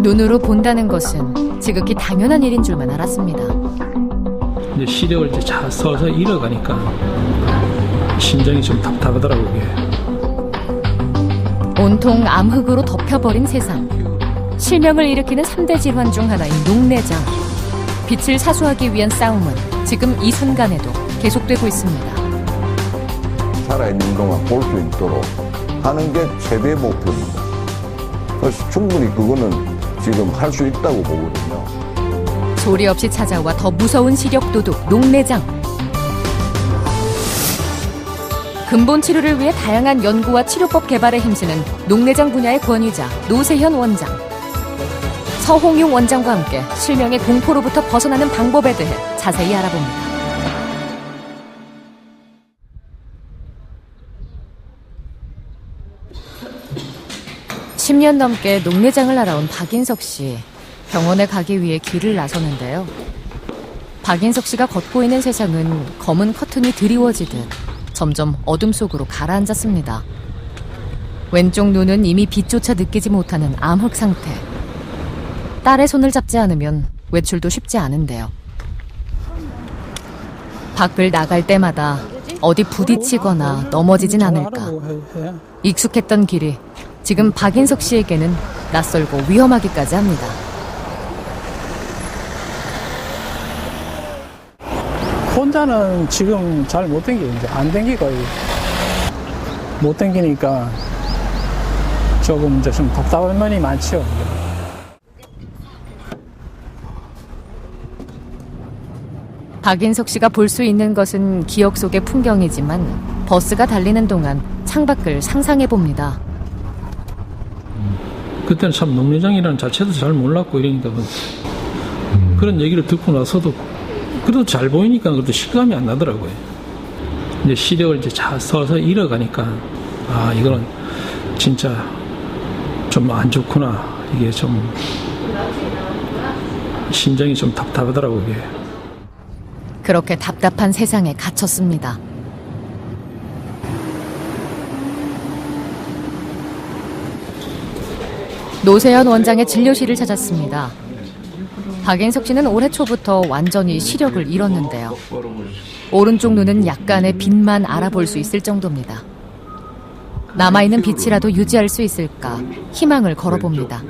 눈으로 본다는 것은 지극히 당연한 일인 줄만 알았습니다. 이제 시력을 이제 서서 잃어가니까 심장이 좀 답답하더라고요. 이게. 온통 암흑으로 덮여버린 세상. 실명을 일으키는 3대 질환 중 하나인 녹내장. 빛을 사수하기 위한 싸움은 지금 이 순간에도 계속되고 있습니다. 살아있는 동안 볼 수 있도록 하는 게 최대 목표입니다. 그래서 충분히 그거는 지금 할 수 있다고 보거든요. 소리 없이 찾아와 더 무서운 시력 도둑 녹내장. 근본 치료를 위해 다양한 연구와 치료법 개발에 힘쓰는 녹내장 분야의 권위자 노세현 원장. 서홍용 원장과 함께 실명의 공포로부터 벗어나는 방법에 대해 자세히 알아봅니다. (10년) 넘게 녹내장을 알아온 박인석 씨. 병원에 가기 위해 길을 나서는데요. 박인석 씨가 걷고 있는 세상은 검은 커튼이 드리워지듯 점점 어둠 속으로 가라앉았습니다. 왼쪽 눈은 이미 빛조차 느끼지 못하는 암흑 상태. 딸의 손을 잡지 않으면 외출도 쉽지 않은데요. 밖을 나갈 때마다 어디 부딪히거나 넘어지진 않을까. 익숙했던 길이 지금 박인석 씨에게는 낯설고 위험하기까지 합니다. 혼자는 지금 잘 못 댕겨요. 이제 안 댕기고 못 댕기니까 조금 이제 좀 답답한 면이 많죠. 박인석 씨가 볼 수 있는 것은 기억 속의 풍경이지만 버스가 달리는 동안 창밖을 상상해 봅니다. 그때는 참 녹내장이라는 자체도 잘 몰랐고 이러니까 그런 얘기를 듣고 나서도 그래도 잘 보이니까 그래도 실감이 안 나더라고요. 이제 시력을 이제 서서 잃어가니까 이거는 진짜 좀 안 좋구나. 이게 좀 심장이 좀 답답하더라고요. 이게. 그렇게 답답한 세상에 갇혔습니다. 노세현 원장의 진료실을 찾았습니다. 박인석 씨는 올해 초부터 완전히 시력을 잃었는데요. 오른쪽 눈은 약간의 빛만 알아볼 수 있을 정도입니다. 남아있는 빛이라도 유지할 수 있을까 희망을 걸어봅니다.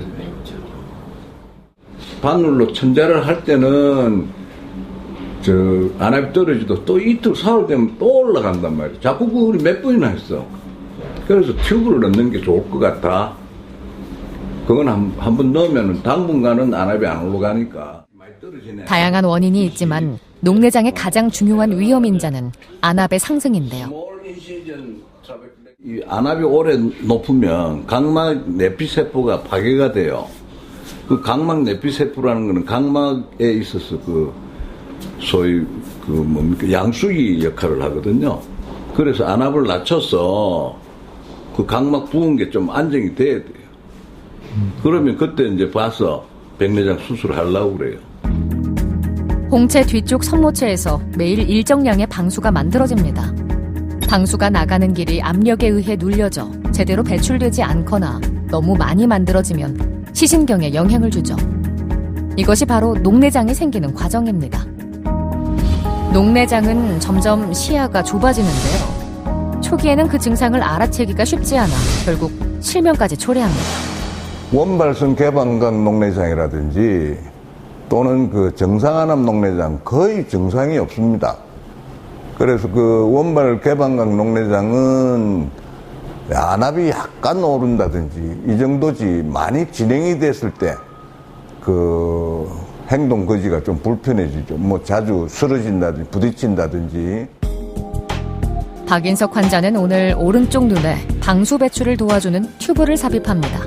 바늘로 천자를 할 때는 안압이 떨어지도 또 이틀 사흘 되면 또 올라간단 말이에요. 자꾸 그걸 몇 번이나 했어. 그래서 튜브를 넣는 게 좋을 것 같아. 그건 한 번 넣으면 당분간은 안압이 안 올라가니까. 다양한 원인이 있지만 녹내장의 가장 중요한 위험 인자는 안압의 상승인데요. 이 안압이 오래 높으면 각막 내피세포가 파괴가 돼요. 그 각막 내피세포라는 거는 각막에 있어서 소위 양수기 역할을 하거든요. 그래서 안압을 낮춰서 그 각막 부은 게 좀 안정이 돼야 돼요. 그러면 그때 이제 봐서 백내장 수술을 하려고 그래요. 홍채 뒤쪽 선모체에서 매일 일정량의 방수가 만들어집니다. 방수가 나가는 길이 압력에 의해 눌려져 제대로 배출되지 않거나 너무 많이 만들어지면 시신경에 영향을 주죠. 이것이 바로 녹내장이 생기는 과정입니다. 녹내장은 점점 시야가 좁아지는데요. 초기에는 그 증상을 알아채기가 쉽지 않아 결국 실명까지 초래합니다. 원발성 개방각 녹내장이라든지 또는 정상안압 녹내장 거의 증상이 없습니다. 그래서 원발 개방각 녹내장은 안압이 약간 오른다든지 이 정도지 많이 진행이 됐을 때 행동 거지가 좀 불편해지죠. 자주 쓰러진다든지 부딪힌다든지. 박인석 환자는 오늘 오른쪽 눈에 방수 배출을 도와주는 튜브를 삽입합니다.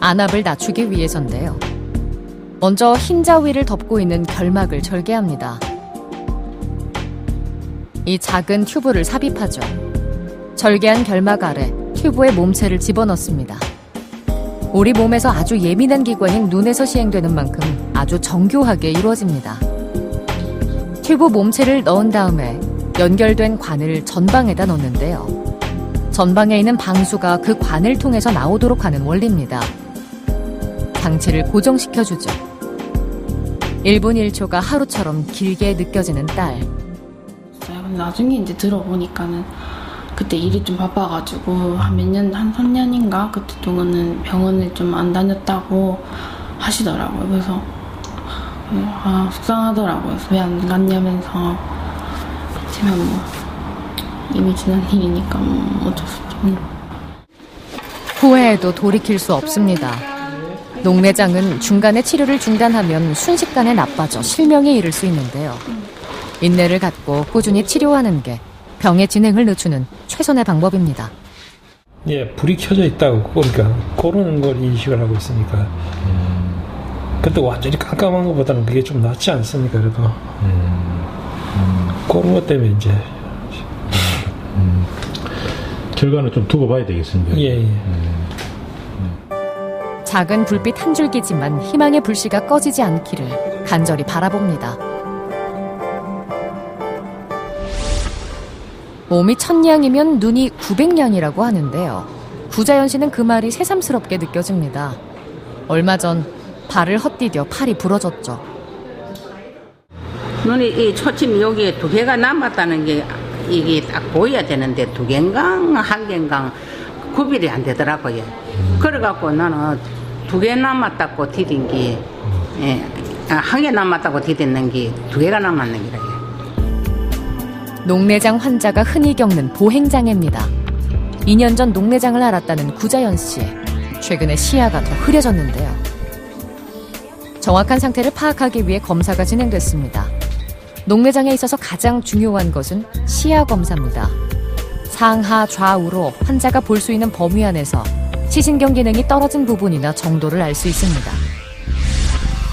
안압을 낮추기 위해서인데요. 먼저 흰자 위를 덮고 있는 결막을 절개합니다. 이 작은 튜브를 삽입하죠. 절개한 결막 아래 튜브에 몸체를 집어넣습니다. 우리 몸에서 아주 예민한 기관인 눈에서 시행되는 만큼 아주 정교하게 이루어집니다. 튜브 몸체를 넣은 다음에 연결된 관을 전방에다 넣는데요. 전방에 있는 방수가 그 관을 통해서 나오도록 하는 원리입니다. 장치를 고정시켜주죠. 1분 1초가 하루처럼 길게 느껴지는 딸. 나중에 이제 들어보니까는 그때 일이 좀 바빠가지고 한 3년인가 그때 동안은 병원을 좀 안 다녔다고 하시더라고요. 그래서 속상하더라고요. 왜 안 갔냐면서. 그렇지만 뭐 이미 지난 일이니까 뭐 어쩔 수 없죠. 후회해도 돌이킬 수 없습니다. 녹내장은 중간에 치료를 중단하면 순식간에 나빠져 실명에 이를 수 있는데요. 인내를 갖고 꾸준히 치료하는 게 병의 진행을 늦추는 최선의 방법입니다. 예, 불이 켜져 있다고 그러니까 고르는 걸 인식을 하고 있으니까 근데 완전히 깜깜한 것보다는 그게 좀 낫지 않습니까? 그래도 그런 것 때문에 이제 결과는 좀 두고 봐야 되겠습니다. 예. 작은 불빛 한 줄기지만 희망의 불씨가 꺼지지 않기를 간절히 바라봅니다. 몸이 1000냥이면 눈이 900냥이라고 하는데요. 구자연 씨는 그 말이 새삼스럽게 느껴집니다. 얼마 전 발을 헛디뎌 팔이 부러졌죠. 눈이 이 초침이 여기에 2개가 남았다는 게 이게 딱 보여야 되는데 2개인가 1개인가 구별이 안 되더라고요. 그래갖고 나는 2개 남았다고 디딘 게 1개 남았다고 디딘는 게 2개가 남았는 게라요. 녹내장 환자가 흔히 겪는 보행장애입니다. 2년 전 녹내장을 앓았다는 구자연 씨. 최근에 시야가 더 흐려졌는데요. 정확한 상태를 파악하기 위해 검사가 진행됐습니다. 녹내장에 있어서 가장 중요한 것은 시야 검사입니다. 상하 좌우로 환자가 볼 수 있는 범위 안에서 시신경 기능이 떨어진 부분이나 정도를 알 수 있습니다.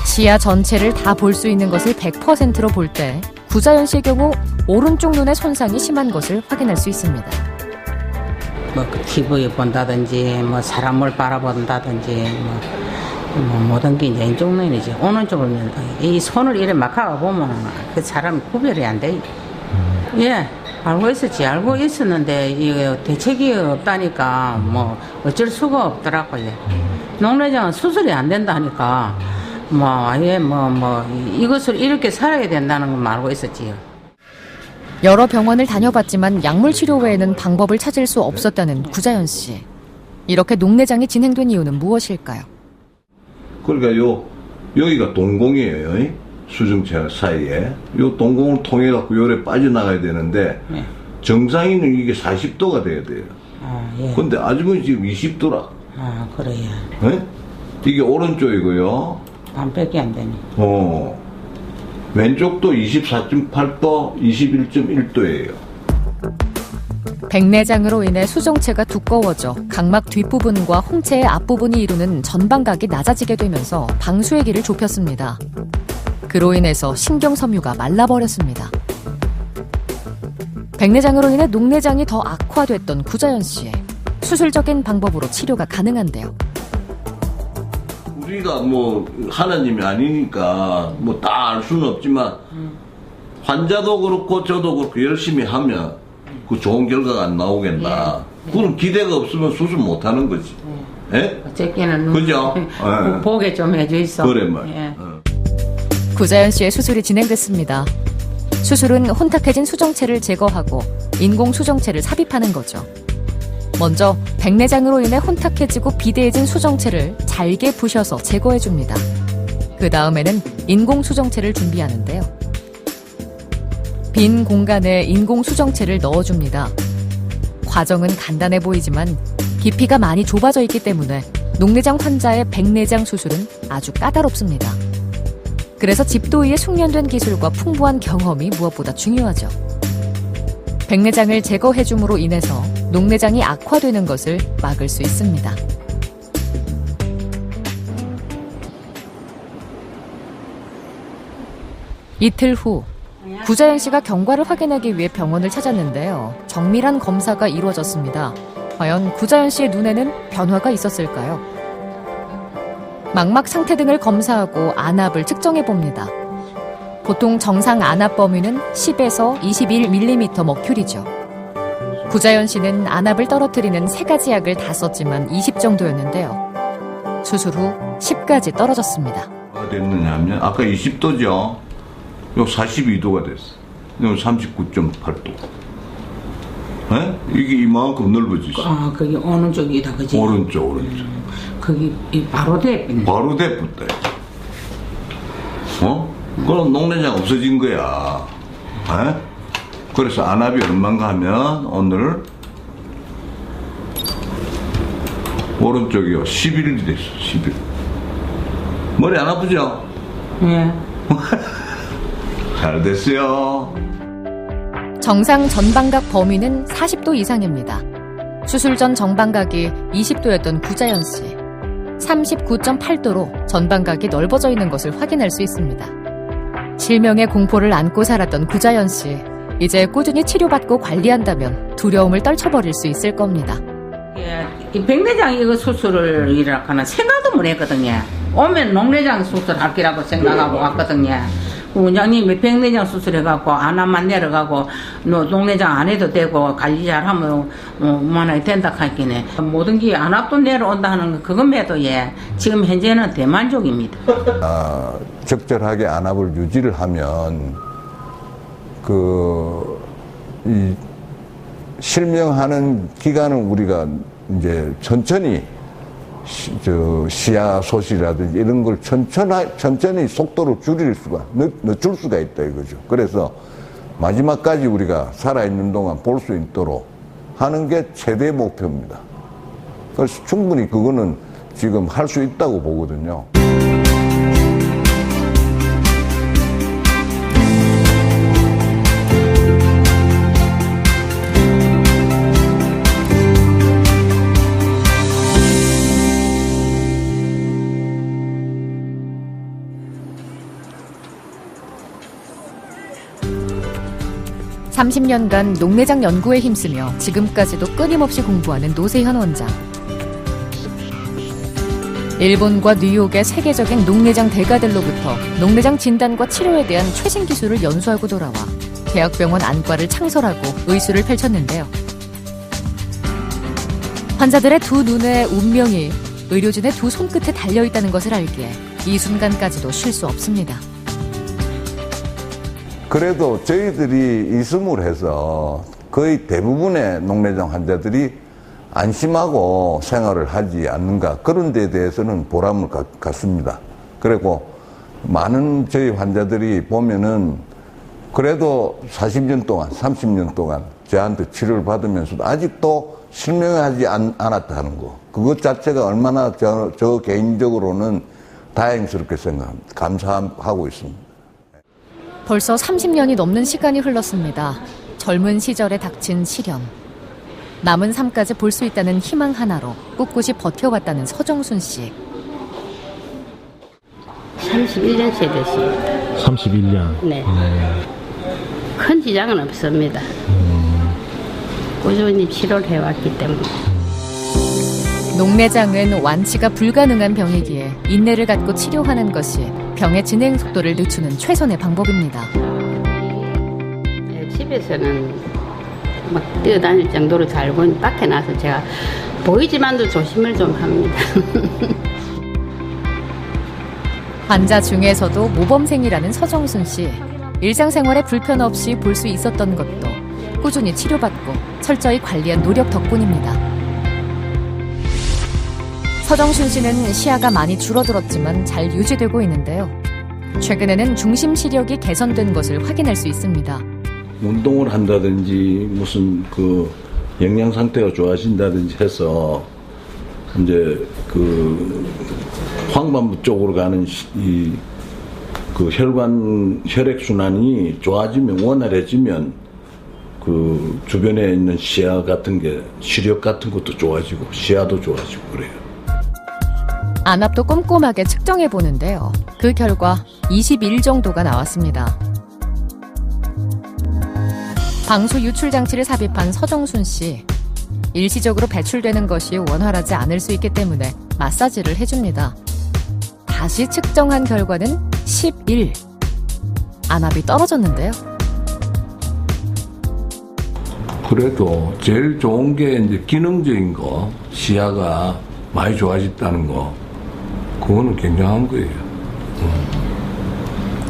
시야 전체를 다 볼 수 있는 것을 100%로 볼 때 구자연 씨의 경우 오른쪽 눈의 손상이 심한 것을 확인할 수 있습니다. 뭐 TV 본다든지 뭐 사람을 바라본다든지 뭐 모든 게 이제 왼쪽 눈이지. 오른쪽으로 이 손을 이렇게 막 하고 보면 그 사람이 구별이 안 돼. 예, 알고 있었는데 이게 대책이 없다니까 뭐 어쩔 수가 없더라고요. 녹내장은 수술이 안 된다니까 뭐 아예 이것을 이렇게 살아야 된다는 건 알고 있었지요. 여러 병원을 다녀봤지만 약물 치료 외에는 방법을 찾을 수 없었다는 구자연 씨. 이렇게 녹내장이 진행된 이유는 무엇일까요? 그러니까 여기가 동공이에요. 수정체 사이에. 요 동공을 통해 갖고 요래 빠져나가야 되는데 네. 정상인은 이게 40도가 돼야 돼요. 예. 근데 아직은 지금 20도라. 그래요. 이게 오른쪽이고요. 반밖에 안 되네. 왼쪽도 24.8도, 21.1도예요. 백내장으로 인해 수정체가 두꺼워져 각막 뒷부분과 홍채의 앞부분이 이루는 전방각이 낮아지게 되면서 방수의 길을 좁혔습니다. 그로 인해서 신경섬유가 말라버렸습니다. 백내장으로 인해 녹내장이 더 악화됐던 구자연 씨. 수술적인 방법으로 치료가 가능한데요. 우리가 뭐 하나님이 아니니까 뭐 다 알 수는 없지만 환자도 그렇고 저도 그렇고 열심히 하면 그 좋은 결과가 안 나오겠나. 그럼 기대가 없으면 수술 못 하는 거지. 예? 어쨌기는 그죠? 보게 좀 해주이소. 그래 말. 예. 구자연 씨의 수술이 진행됐습니다. 수술은 혼탁해진 수정체를 제거하고 인공 수정체를 삽입하는 거죠. 먼저 백내장으로 인해 혼탁해지고 비대해진 수정체를 잘게 부셔서 제거해줍니다. 그 다음에는 인공 수정체를 준비하는데요. 빈 공간에 인공 수정체를 넣어줍니다. 과정은 간단해 보이지만 깊이가 많이 좁아져 있기 때문에 녹내장 환자의 백내장 수술은 아주 까다롭습니다. 그래서 집도의의 숙련된 기술과 풍부한 경험이 무엇보다 중요하죠. 백내장을 제거해줌으로 인해서 녹내장이 악화되는 것을 막을 수 있습니다. 이틀 후 구자연 씨가 경과를 확인하기 위해 병원을 찾았는데요. 정밀한 검사가 이루어졌습니다. 과연 구자연 씨의 눈에는 변화가 있었을까요? 망막 상태 등을 검사하고 안압을 측정해 봅니다. 보통 정상 안압 범위는 10에서 21mm 머큐리죠. 구자연 씨는 안압을 떨어뜨리는 3가지 약을 다 썼지만 20 정도였는데요. 수술 후 10까지 떨어졌습니다. 뭐가 됐느냐 하면 아까 20도죠. 요 42도가 됐어. 요 39.8도. 이게 이만큼 넓어졌어. 거기 어느 쪽이다, 그지? 오른쪽. 거기 바로 대뿐. 바로 대붙다. 그럼 녹내장 없어진 거야. 그래서 안압이 얼마인가 하면 오늘 오른쪽이요 11일이 됐어. 11일. 머리 안 아프죠? 예. 잘 됐어요. 정상 전방각 범위는 40도 이상입니다. 수술 전 정방각이 20도였던 구자연 씨. 39.8도로 전방각이 넓어져 있는 것을 확인할 수 있습니다. 실명의 공포를 안고 살았던 구자연 씨. 이제 꾸준히 치료받고 관리한다면 두려움을 떨쳐버릴 수 있을 겁니다. 예, 이 백내장 이거 수술을 이라고는 생각도 못 했거든요. 오면 녹내장 수술할 거라고 생각하고 왔거든요. 원장님이 백내장 수술해갖고 안압만 내려가고 녹내장 안 해도 되고 관리 잘하면 얼마나 된다 하기네. 모든 게 안압도 내려온다 하는 거 그건 해도 예. 지금 현재는 대만족입니다. 적절하게 안압을 유지를 하면 이 실명하는 기간은 우리가 이제 천천히 시야 소실이라든지 이런 걸 천천히 속도를 늦출 수가 있다 이거죠. 그래서 마지막까지 우리가 살아있는 동안 볼 수 있도록 하는 게 최대 목표입니다. 그래서 충분히 그거는 지금 할 수 있다고 보거든요. 삼십 년간 녹내장 연구에 힘쓰며 지금까지도 끊임없이 공부하는 노세현 원장. 일본과 뉴욕의 세계적인 녹내장 대가들로부터 녹내장 진단과 치료에 대한 최신 기술을 연수하고 돌아와 대학병원 안과를 창설하고 의술을 펼쳤는데요. 환자들의 두 눈의 운명이 의료진의 두 손끝에 달려있다는 것을 알기에 이 순간까지도 쉴 수 없습니다. 그래도 저희들이 이숨을 해서 거의 대부분의 녹내장 환자들이 안심하고 생활을 하지 않는가 그런 데에 대해서는 보람을 갖습니다. 그리고 많은 저희 환자들이 보면은 그래도 40년 동안 30년 동안 저한테 치료를 받으면서도 아직도 실명하지 않았다는 거 그것 자체가 얼마나 저 개인적으로는 다행스럽게 생각합니다. 감사하고 있습니다. 벌써 30년이 넘는 시간이 흘렀습니다. 젊은 시절에 닥친 시련. 남은 삶까지 볼 수 있다는 희망 하나로 꿋꿋이 버텨왔다는 서정순 씨. 31년째 됐습니다. 31년? 네. 큰 지장은 없습니다. 꾸준히 치료를 해왔기 때문에. 녹내장은 완치가 불가능한 병이기에 인내를 갖고 치료하는 것이 병의 진행 속도를 늦추는 최선의 방법입니다. 집에서는 막 뛰어다닐 정도로 잘 보니 밖에 나서 제가 보이지만도 조심을 좀 합니다. 환자 중에서도 모범생이라는 서정순 씨. 일상생활에 불편 없이 볼 수 있었던 것도 꾸준히 치료받고 철저히 관리한 노력 덕분입니다. 서정순 씨는 시야가 많이 줄어들었지만 잘 유지되고 있는데요. 최근에는 중심 시력이 개선된 것을 확인할 수 있습니다. 운동을 한다든지 무슨 영양 상태가 좋아진다든지 해서 이제 황반부 쪽으로 가는 혈액 순환이 좋아지면 원활해지면 주변에 있는 시야 같은 게 시력 같은 것도 좋아지고 시야도 좋아지고 그래요. 안압도 꼼꼼하게 측정해 보는데요. 그 결과 21 정도가 나왔습니다. 방수 유출 장치를 삽입한 서정순 씨. 일시적으로 배출되는 것이 원활하지 않을 수 있기 때문에 마사지를 해줍니다. 다시 측정한 결과는 11. 안압이 떨어졌는데요. 그래도 제일 좋은 게 이제 기능적인 거, 시야가 많이 좋아졌다는 거. 그거는 굉장한 거예요.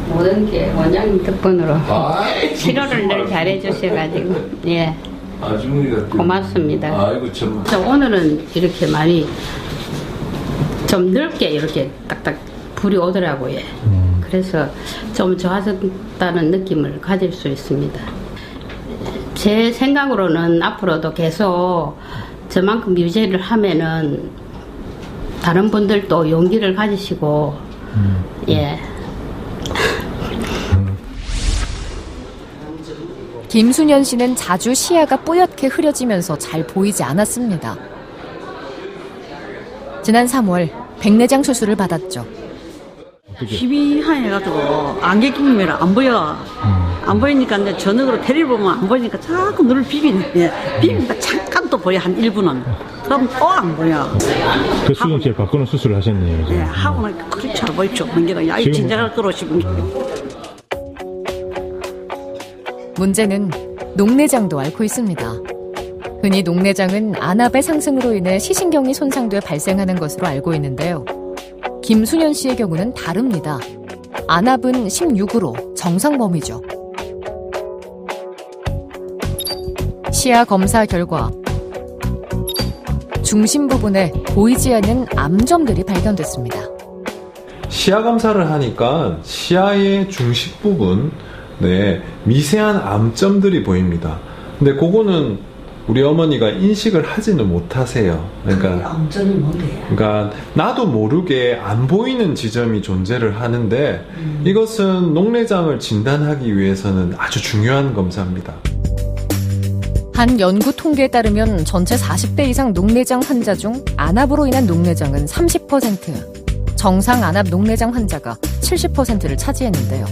모든 게 원장님 덕분으로 치료를 늘 잘해주셔가지고 예 아주머니가 고맙습니다. 아이고 참. 그래서 오늘은 이렇게 많이 좀 넓게 이렇게 딱딱 불이 오더라고요. 그래서 좀 좋아졌다는 느낌을 가질 수 있습니다. 제 생각으로는 앞으로도 계속 저만큼 유지를 하면은 다른 분들도 용기를 가지시고 예. 김순현 씨는 자주 시야가 뿌옇게 흐려지면서 잘 보이지 않았습니다. 지난 3월 백내장 수술을 받았죠. 힘이 하해가지고 안개 끼면 안 보여. 안 보이니까 이제 저녁으로 테레비 보면 안 보이니까 자꾸 눈을 비비네. 비비니까 잠깐 또 보여, 한 1분은. 그럼 또 안 보여. 그 수정체를 바꾸는 수술을 하셨네요. 네, 하고 나니까 그렇게 잘 보이죠. 그게 야, 이 지금- 진작을 끌어오시면. 문제는 녹내장도 앓고 있습니다. 흔히 녹내장은 안압의 상승으로 인해 시신경이 손상돼 발생하는 것으로 알고 있는데요. 김순현 씨의 경우는 다릅니다. 안압은 16으로 정상 범위죠. 시야 검사 결과 중심 부분에 보이지 않는 암점들이 발견됐습니다. 시야 검사를 하니까 시야의 중심 부분, 미세한 암점들이 보입니다. 근데 그거는 우리 어머니가 인식을 하지는 못하세요. 그러니까 암점이 뭔데요? 그러니까 나도 모르게 안 보이는 지점이 존재를 하는데 이것은 녹내장을 진단하기 위해서는 아주 중요한 검사입니다. 한 연구 통계에 따르면 전체 40대 이상 녹내장 환자 중 안압으로 인한 녹내장은 30%, 정상 안압 녹내장 환자가 70%를 차지했는데요.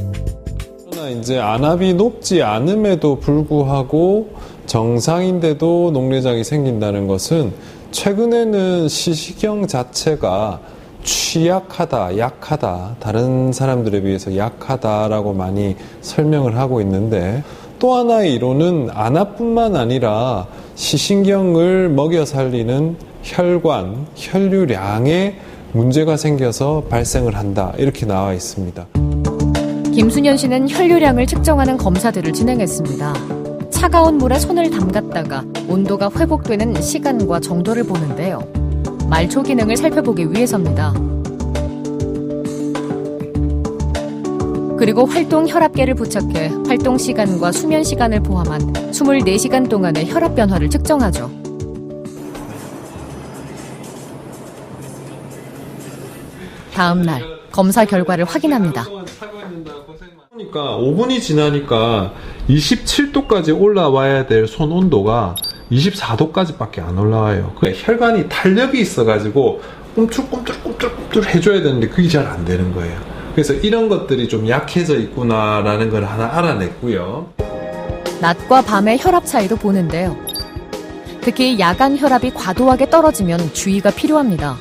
그러나 이제 안압이 높지 않음에도 불구하고 정상인데도 녹내장이 생긴다는 것은 최근에는 시시경 자체가 취약하다, 약하다, 다른 사람들에 비해서 약하다라고 많이 설명을 하고 있는데 또 하나의 이론은 안압뿐만 아니라 시신경을 먹여 살리는 혈관, 혈류량에 문제가 생겨서 발생을 한다 이렇게 나와 있습니다. 김순현 씨는 혈류량을 측정하는 검사들을 진행했습니다. 차가운 물에 손을 담갔다가 온도가 회복되는 시간과 정도를 보는데요. 말초 기능을 살펴보기 위해서입니다. 그리고 활동 혈압계를 부착해 활동 시간과 수면 시간을 포함한 24시간 동안의 혈압 변화를 측정하죠. 다음 날 검사 결과를 확인합니다. 그러니까 5분이 지나니까 27도까지 올라와야 될 손 온도가 24도까지밖에 안 올라와요. 혈관이 탄력이 있어가지고 꿈틀꿈틀 해줘야 되는데 그게 잘 안 되는 거예요. 그래서 이런 것들이 좀 약해져 있구나라는 걸 하나 알아냈고요. 낮과 밤의 혈압 차이도 보는데요. 특히 야간 혈압이 과도하게 떨어지면 주의가 필요합니다.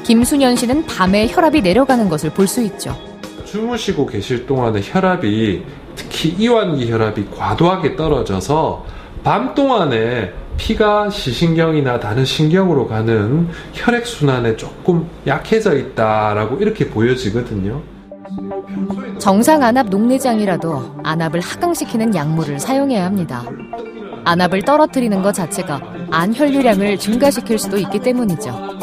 김순현 씨는 밤에 혈압이 내려가는 것을 볼 수 있죠. 주무시고 계실 동안에 혈압이 특히 이완기 혈압이 과도하게 떨어져서 밤 동안에 피가 시신경이나 다른 신경으로 가는 혈액순환에 조금 약해져 있다라고 이렇게 보여지거든요. 정상 안압 녹내장이라도 안압을 하강시키는 약물을 사용해야 합니다. 안압을 떨어뜨리는 것 자체가 안 혈류량을 증가시킬 수도 있기 때문이죠.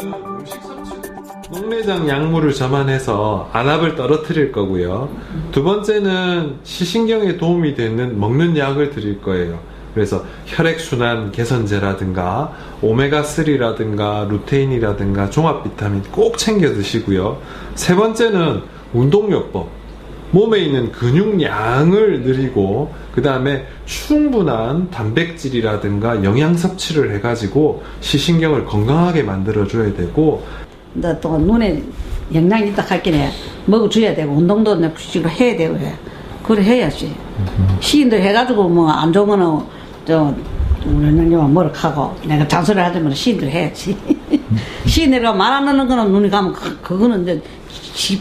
녹내장 약물을 점안해서 안압을 떨어뜨릴 거고요. 두 번째는 시신경에 도움이 되는 먹는 약을 드릴 거예요. 그래서 혈액순환 개선제라든가 오메가3라든가 루테인이라든가 종합 비타민 꼭 챙겨 드시고요. 세 번째는 운동요법. 몸에 있는 근육량을 늘리고 그 다음에 충분한 단백질이라든가 영양 섭취를 해가지고 시신경을 건강하게 만들어줘야 되고 근데 또 눈에 영양이 있다 할게네 먹어줘야 되고 운동도 내식으로 해야 되고 해. 그래 해야지. 시인들 해가지고 뭐 안 좋으면은 저 우리 형님은 뭐를 하고 내가 잔소리 하자면 시인들 해야지. 시인들가 말 안 하는 거는 눈이 가면 그거는 이제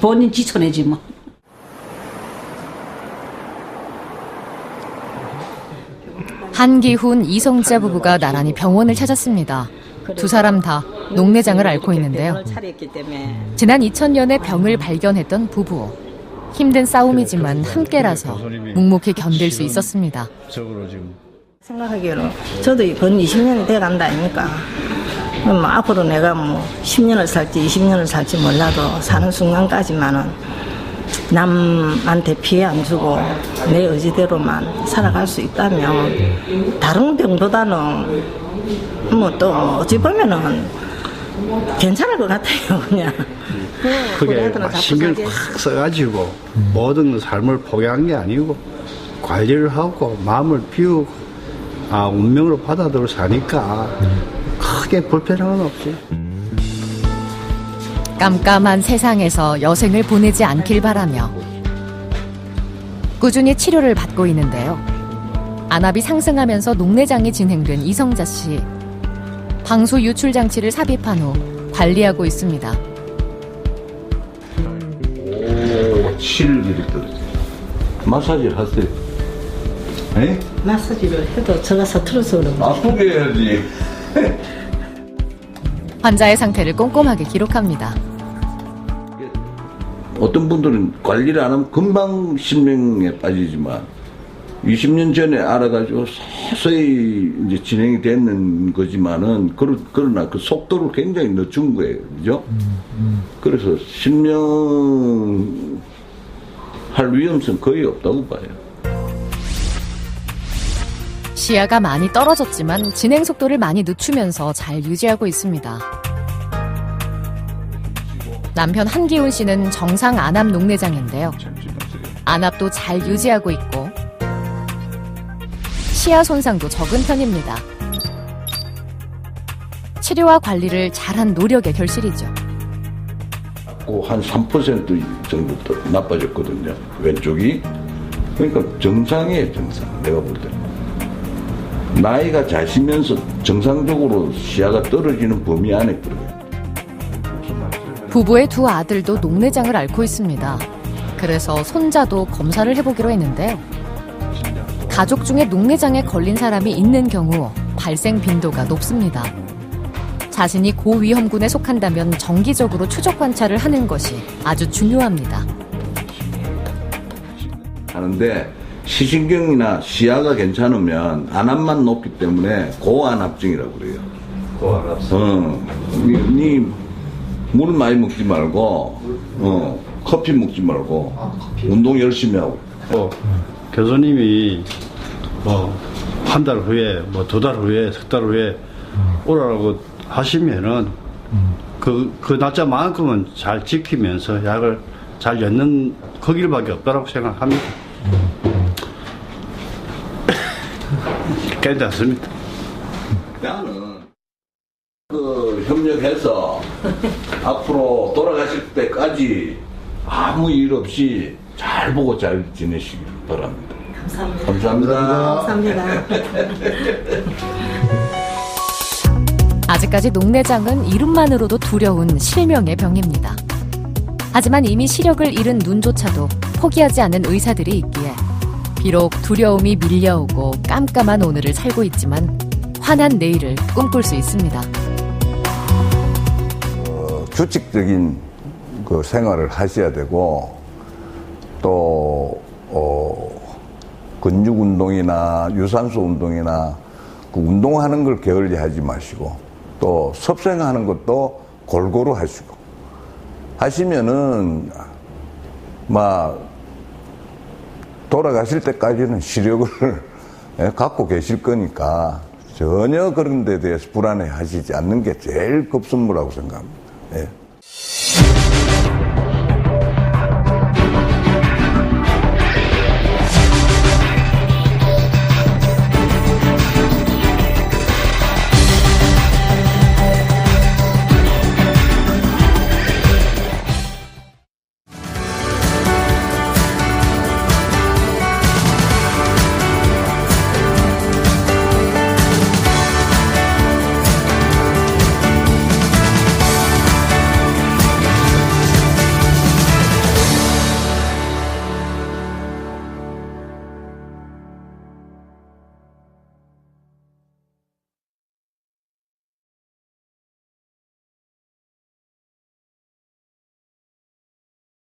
본인 지쳐내지 뭐. 한기훈, 이성자 부부가 나란히 병원을 찾았습니다. 두 사람 다 녹내장을 앓고 있는데요. 지난 2000년에 병을 발견했던 부부. 힘든 싸움이지만 함께라서 묵묵히 견딜 수 있었습니다. 생각하기에는 저도 번 20년이 돼간다 아닙니까? 그럼 앞으로 내가 뭐 10년을 살지 20년을 살지 몰라도 사는 순간까지만은 남한테 피해 안 주고 내 의지대로만 살아갈 수 있다면 다른 병보다는 뭐 또 어찌 보면은 괜찮을 것 같아요. 그냥 그게 신경을 확 써가지고 모든 삶을 포기한 게 아니고 관리를 하고 마음을 비우고 운명으로 받아들여 사니까 크게 불편한 건 없지. 깜깜한 세상에서 여생을 보내지 않길 바라며 꾸준히 치료를 받고 있는데요. 안압이 상승하면서 녹내장이 진행된 이성자 씨. 방수 유출 장치를 삽입한 후 관리하고 있습니다. 오, 7mm 떨어져. 마사지를 하세요. 에? 마사지를 해도 제가 서툴러서 그런 거. 아프게 해야지. 환자의 상태를 꼼꼼하게 기록합니다. 어떤 분들은 관리를 안 하면 금방 신명에 빠지지만 20년 전에 알아가지고 서서히 이제 진행이 되는 거지만은 그러나 그 속도를 굉장히 늦춘 거예요. 그죠? 그래서 실명할 위험성 거의 없다고 봐요. 시야가 많이 떨어졌지만 진행 속도를 많이 늦추면서 잘 유지하고 있습니다. 남편 한기훈 씨는 정상 안압 녹내장인데요. 안압도 잘 유지하고 있고 시야 손상도 적은 편입니다. 치료와 관리를 잘한 노력의 결실이죠. 한 3% 정도 더 나빠졌거든요. 왼쪽이. 그러니까 정상이에요, 정상. 내가 볼 때. 나이가 자시면서 정상적으로 시야가 떨어지는 범위 안에 들어요. 부부의 두 아들도 녹내장을 앓고 있습니다. 그래서 손자도 검사를 해보기로 했는데요. 가족 중에 녹내장에 걸린 사람이 있는 경우 발생 빈도가 높습니다. 자신이 고위험군에 속한다면 정기적으로 추적 관찰을 하는 것이 아주 중요합니다. 하는데 시신경이나 시야가 괜찮으면 안압만 높기 때문에 고안압증이라고 그래요. 고안압증. 니 물 많이 먹지 말고 커피 먹지 말고 운동 열심히 하고. 교수님이 한 달 후에 두 달 후에 석 달 후에 오라고 하시면은 그 날짜만큼은 잘 지키면서 약을 잘 엿는 그 길밖에 없다고 생각합니다. 괜찮습니다. 나는 협력해서 앞으로 돌아가실 때까지 아무 일 없이 잘 보고 잘 지내시길 바랍니다. 감사합니다. 감사합니다. 아직까지 녹내장은 이름만으로도 두려운 실명의 병입니다. 하지만 이미 시력을 잃은 눈조차도 포기하지 않는 의사들이 있기에 비록 두려움이 밀려오고 깜깜한 오늘을 살고 있지만 환한 내일을 꿈꿀 수 있습니다. 규칙적인 그 생활을 하셔야 되고 또 근육 운동이나 유산소 운동이나 그 운동하는 걸 게을리하지 마시고 또 섭생하는 것도 골고루 하시고 하시면은 돌아가실 때까지는 시력을 갖고 계실 거니까 전혀 그런 데 대해서 불안해 하시지 않는 게 제일 급선무라고 생각합니다. 예.